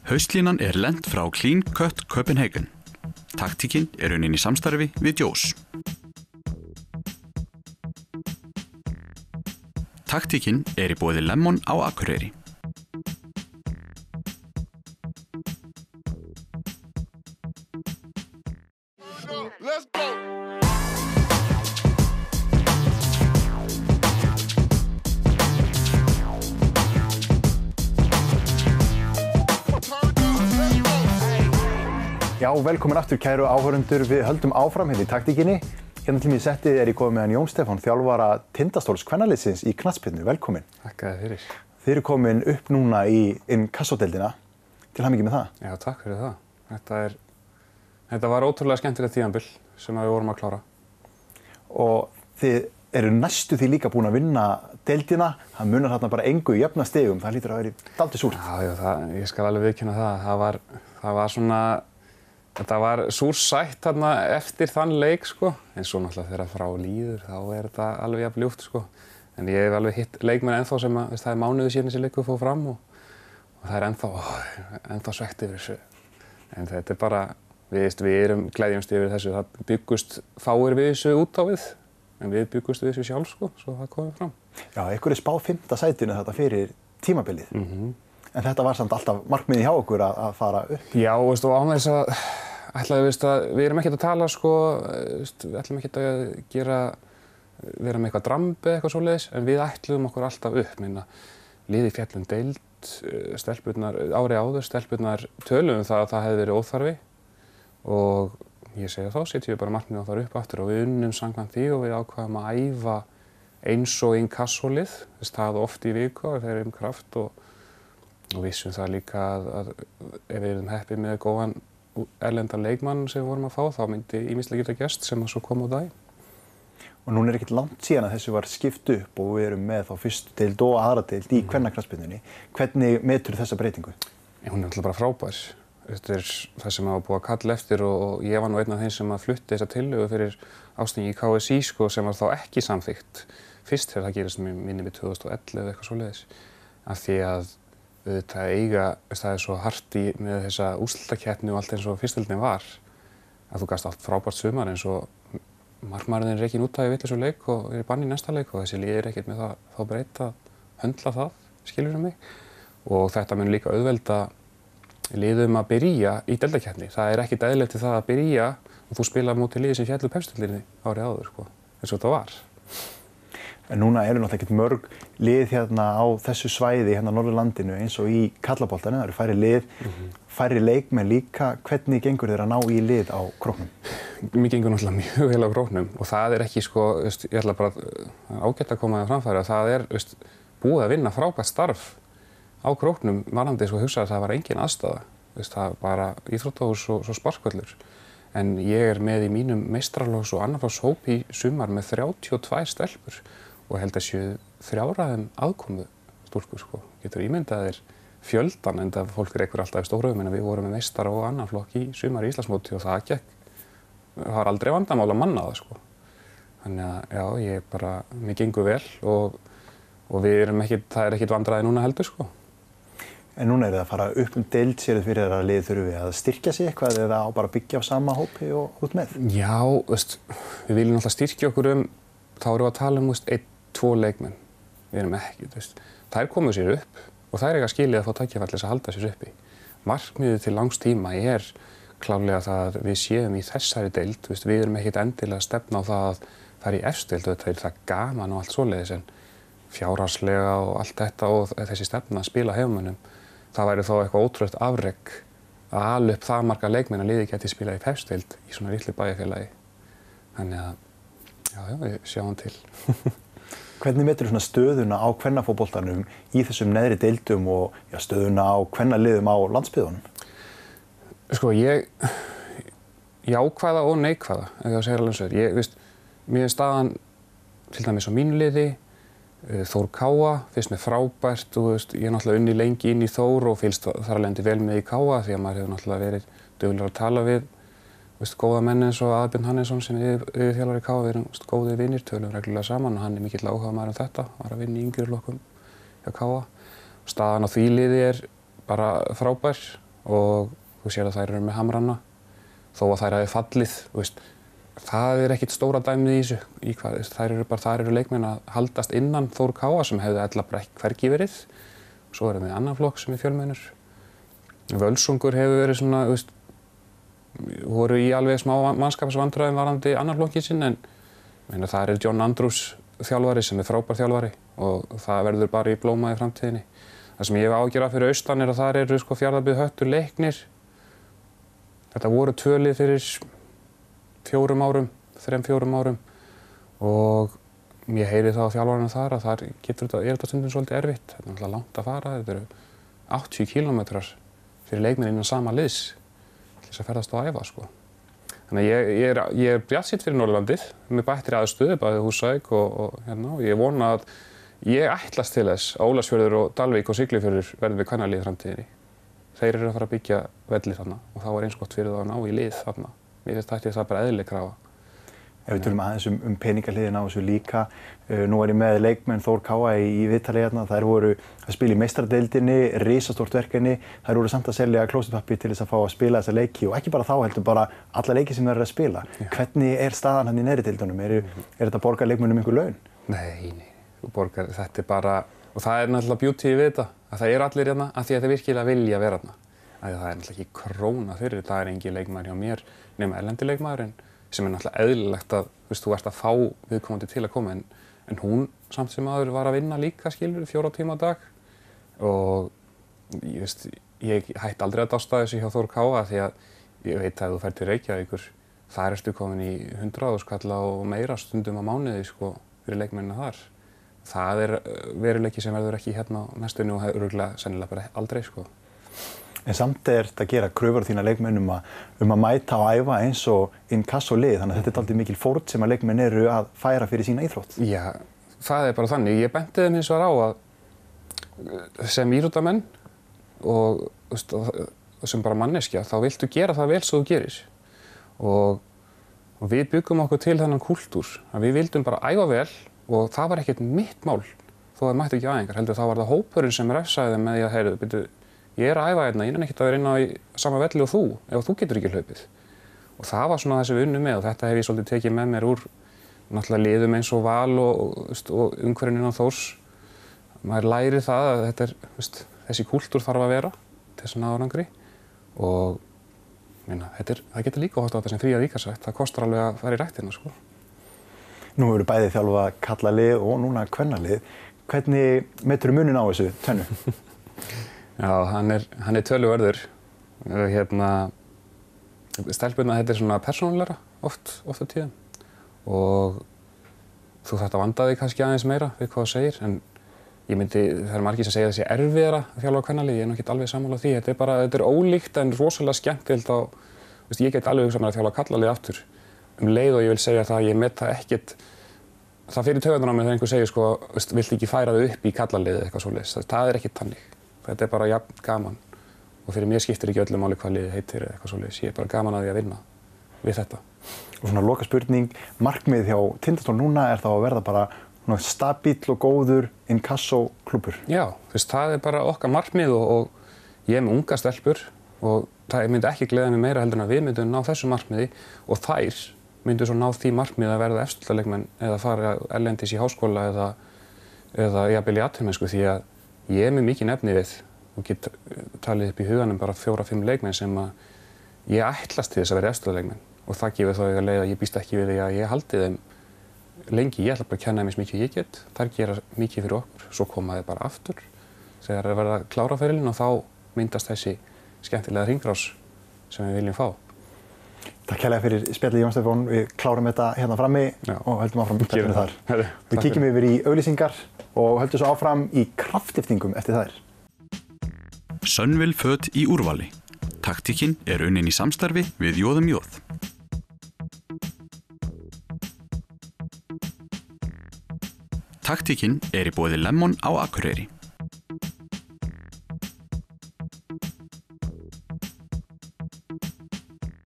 Haustlínan lent frá Clean Cut Copenhagen. Taktíkin unnin í samstarfi við Jós. Taktíkin í boði Lemon á Akureyri. Let's go. Já, velkomin aftur kæru áhorfendur. Við höldum áfram í taktíkinni. Hérna til mér settið ég komið með Jón Stefán, þjálfara Tindastóls kvennaliðsins í knattspyrnu. Velkomin. Takk fyrir. Þið eru komin upp núna í Inkasso-deildina. Til hamingju með það. Já, takk fyrir það. Þetta var ótrúlega skemmtilegt tímabil sem við vorum að klára. Og þið eru næstu því líka búin að vinna deildina. Það munar þarna bara engu í jöfna stigum. Það lítur að vera dálítið súrt. Já, ég skal alveg viðurkenna það. Það var svona, þetta var súrsætt þarna eftir þann leik, sko. En svo náttúrulega þegar frá líður, þá þetta alveg jafn ljúft, sko. En ég hef alveg hitt leikmenn ennþá sem að, það mánuði síðan þessi leikur fór fram og það ennþá svekkt yfir þessu. En þetta bara, við erum gleðjumst yfir þessu. Það byggust fáir við þessu út á við, en við byggust við þessu sjálf, sko, svo það komið fram. Já, ykkur spáð 5. sætinu þetta fyrir tímabilið. En þetta var samt alltaf markmiðið hjá okkur að fara upp. Já, og án þess að við erum ekkert að tala, sko, við ætlum ekkert að vera með eitthvað dramb eða eitthvað svoleiðis, en við ætluðum okkur alltaf upp. Liði fjallum deild, stelpurnar, ári áður, stelpurnar töluðum það að það hefði verið óþarfi og ég segi þá setjum við bara markmiðið að fara upp aftur og við unnum samkvæmt því og við ákvaðum að æfa eins og Inkasso-lið, það oft í viku og þeir eru kraft og vissum það líka að ef við erum heppið með góðan erlendan leikmann sem við vorum að fá, þá myndi ýmislegt geta gerst sem að svo kom á dag. Og núna ekkert langt síðan að þessu var skipt upp og við erum með þá fyrstu deild og aðra deild í kvennaknattspyrnunni. Hvernig metur þessa breytingu? Hún náttúrulega bara frábær. Þetta það sem að búið að kalla eftir og ég var nú einn af þeim sem að flutti þessa tillögu fyrir ástæðingu í KSÍ, sko, sem var þá ekki samþykkt fyrst þegar það gerist minni við 2011 eða eitthvað svoleiðis. Af því að það svo hart með þessa úrslitakeppni og allt eins og fyrstdeildin var að þú gast allt frábært sumar eins og markmaðurinn rekinn út af í vitlausu leik og í bann í næsta leik og þessi liðir ekkert með það þá breyta höndla það, skilur mig. Og þetta mun líka auðvelda liðum að byrja í deildakeppni. Það ekkert eðlilegt til það að byrja og þú spila móti liði sem féllu pepsdeildinni árið áður, sko, eins og þetta var. En núna eru náttúrulega ekkert mörg lið hérna á þessu svæði hérna á Norðurlandinu eins og í karlaboltanum. Það eru færri lið, færri leikmenn líka. Hvernig gengur þér að ná í lið á Króknum? Mér gengur náttúrulega mjög vel á Króknum og það ekki, sko, ég ætla bara ágætt að koma það framfæri að það búið að vinna frábært starf á Króknum varðandi svo hugsa að það var engin aðstaða. Það var bara íþróttahús og svo sparkvöllur. En ég með í mínum meistaraflokks og annarflokks hóp í sumar með 32 stelpur. Og held að séu 3 aðkomu stúlkur, sko. Getur ímyndað þér fjöldan, en það fólk rekur alltaf í stórauðum, en við vorum með meistara og annan flokk í sumar í Íslandsmóti og það var aldrei vandamál að manna það, sko. Þannig að, já, mér gengur vel og við erum það ekkert vandræði núna heldur, sko. En núna það að fara upp deild sér þið fyrir að lið þurfi að styrkja sig eitthvað eða á bara byggja á sama hópi og út með? Já, við viljum alltaf styrkja okkur þá erum við að tala 1-2 leikmenn. Við erum ekki, þær komu sér upp og þær eiga skilið að fá tækifæri til að halda sér uppi. Markmiðið til langs tíma klárlega það að við séum í þessari deild, við erum ekkert endilega að stefna á það að fara í efstu-deild og þetta það gaman og allt svoleiðis en fjárhagslega og allt þetta og þessi stefna að spila heimamönnum, það væri þá eitthvað ótrúlegt afrek að ala upp það marga leikmenn að liðið geti spilað í efstu-deild í svona litlu bæjarfélagi. Þannig að já, við sjáum til. Hvernig metur þú stöðuna á kvennafótboltanum í þessum neðri deildum og stöðuna á kvennaliðum á landsbyggðunum? Sko, jákvæða og neikvæða, ef ég á að segja alveg svo. Mér staðan til dæmis á mínu liði, Þór Káa, finnst mér frábært og ég náttúrulega unni lengi inn í Þór og fylgst þar alveg vel með í Káa því að maður hefur náttúrulega verið duglegur að tala við góða menn eins og Aðbjörn Hannesson sem yfirþjálfari í Káa, við erum góðir vinir, tölum reglulega saman og hann mikill áhugamaður þetta, var að vinna í yngri flokkum hjá Káa. Staðan á því liði bara frábær og þú sér að þær eru með hamrana þó að þær hafi fallið, þú veist. Það ekkert stóra dæmið í þessu. Þar eru leikmenn að haldast innan Þór Káa sem hefðu ella bara ekki hvergi verið. Svo erum við annan flokk sem fjölmennur. Völsungur hefur verið svona, þú veist, voru í alveg smá mannskapsvandræðum varðandi annan flokkin sinn en þar John Andrews þjálfari sem frábær þjálfari og það verður bara í blóma í framtíðinni. Það sem ég hef ágjörð af fyrir austan að þar eru sko Fjarðabyggð Höttur Leiknir. Þetta voru 2 lið fyrir 3-4 árum og ég heyri það á þjálfarinu þar að þar þetta stundum svolítið erfitt. Þetta náttúrulega langt að fara, þetta eru 80 kílómetrar fyrir leikmenn innan sama liðs til þess að ferðast á æfa sko. Þannig að ég er bjartsýnn fyrir Norðurlandið með bættri aðstöðu, bæði Húsavík og ég vona að ég ætlast til þess að Ólafsfjörður og Dalvík og Siglufjörður verði við kvennalið í framtíðinni. Þeir eru að fara að byggja velli þarna og þá eins gott fyrir það að ná í lið þarna. Mér finnst það bara eðlileg krafa. Ef við tölum aðeins peningahliðina á þessu líka, nú ég með leikmenn Þór Káa í viðtali hérna, þær voru að spila í meistaradeildinni, risastórt verkefni, þær voru samt að selja klósettpappír til þess að fá að spila þessa leiki og ekki bara þá heldur bara alla leiki sem þær eru að spila. Já. Hvernig staðan hann í neðri deildunum? Þetta borgar leikmennum einhver laun? Nei, þú borgar, þetta bara, og það náttúrulega beauty við þetta, að það allir hérna af því að þeir virkilega vilja vera hérna. Það náttúrulega ekki króna fyrir, það engin leikmaður hjá mér nema erlendi leikmaðurinn sem náttúrulega eðlilegt að þú ert að fá viðkomandi til að koma en hún samt sem aður var að vinna líka skilur 4 tíma á dag og ég hætti aldrei að dásta þessu hjá Þór Káa því að ég veit að þú fer til Reykjavíkur þar ertu komin í 100.000 kalla og meira stundum á mánuði sko fyrir leikmennina þar. Það veruleiki sem verður ekki hérna á næstunni og örugglega sennilega bara aldrei sko. En samt þetta að gera kröfur á þína leikmenn að mæta og æfa eins og inkasso-lið, þannig að þetta dálítið mikil fórn sem að leikmenn eru að færa fyrir sína íþrótt. Já, það bara þannig. Ég benti þeim hins vegar á að sem íþróttamenn og sem bara manneskja, þá viltu gera það vel svo þú gerir. Og við byggum okkur til þennan kúltúr, að við vildum bara æfa vel og það var ekkert mitt mál þó það mætti ekki æfingar. Heldur þá var það hópurinn sem refsaði þeim með því að heyrðu, ég að æfa hérna, ég ekkert að vera inn á í sama velli og þú, ef þú getur ekki hlaupið. Og það var svona það sem við unnum með og þetta hef ég svolítið tekið með mér úr náttúrulega liðum eins og Val og umhverfinu innan Þórs. Maður læri það að þessi kúltúr þarf að vera til þess að ná árangri og það getur líka hótt á þetta sem Fríða Ríkarsvætt, það kostar alveg að fara í ræktina sko. Nú hefur bæði þjálfa karlalið og núna kvennalið. Hvernig meturðu muninn á þessu tvennu? Já, hann er töluverður. Stelpurnar þetta svona persónulegra oft á tíðum og þú þarft að vanda þig kannski aðeins meira við hvað þú segir en það er margir sem segja þessi erfiðara að þjálfa kvennalið, ég ekki alveg sammála því. Þetta er ólíkt en rosalega skemmtilegt ég get alveg hugsað mér að þjálfa karlalið aftur leið og ég vil segja það að ég met það ekkert það fyrir taugarnar á mér þegar einhver segir sko, viltu ekki færa þau upp í karlalið eða eitthvað svoleiðis, það er ekkert þannig. Þetta bara jafn gaman og fyrir mér skiptir ekki öllu máli hvað liðið heitir eða eitthvað svoleiðis. Ég bara gaman að því að vinna við þetta. Og svona loka spurning, markmið hjá Tindastól núna þá að verða bara stabíll og góður inkasso-klúbbur? Já, það bara okkar markmið og ég með unga stelpur og það myndi ekki gleða mig meira heldur en að við myndum ná þessu markmiði og þær myndu svo ná því markmiði að verða eftirleikmenn eða fara erlendis í háskóla eða jafnvel í atvinnumennsku því að ég með mikið nefni við og get talið upp í huganum bara 4-5 leikmenn sem að ég ætlast til þess að vera eftirleikmenn og það gefur þá að leiða að ég býst ekki við því að ég haldi þeim lengi, ég ætla bara að kenna þeim eins mikið ég get, þær gera mikið fyrir okkur, svo koma þeir bara aftur þegar þeir verða að klára ferilinn og þá myndast þessi skemmtilega hringrás sem við viljum fá. Takk kærlega fyrir spjallið Jón Stefán, við klárum þetta hérna frammi og höldum áfram spjallinu þar. Við kíkjum yfir í auglýsingar og höldum svo áfram í kraftlyftingum eftir þær. Sönvill föt í úrvali. Taktíkin unnin í samstarfi við Jóðum Jóð. Taktíkin í boði Lemon á Akureyri.